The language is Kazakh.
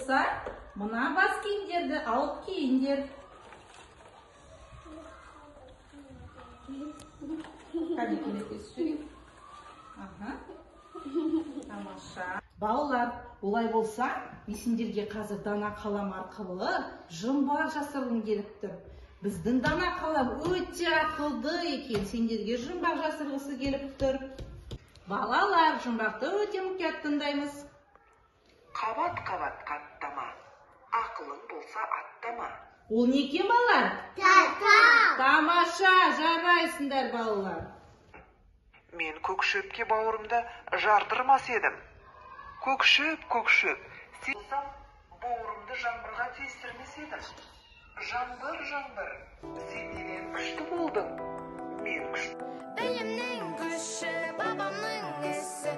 болса, мына бас киімдерді алып киіңдер. Қане келесі сөйлейм. Тамаша. Балалар, олай болса, мен сендерге қазір дана қалам арқылы жұмбақ жасағым келіп тұр. Біздің дана қалам өте ақылды екен, сендерге жұмбақ жасырғысы келіп тұр. Балалар, жұмбақты өте мұқият тыңдаймыз. Қабат-қабат қаттама, ақылың болса аттама. Ол не екен, балалар? Тамаша, жарайсыңдар, балалар. Мен көкшөпке бауырымды жардырмас едім. Көкшөп, сен болсам, бауырымды жаңбырға тестірмес едім. Жаңбыр, сен менен күшті болдың. Мен күшті. Білімнің күші, бабамның ісі,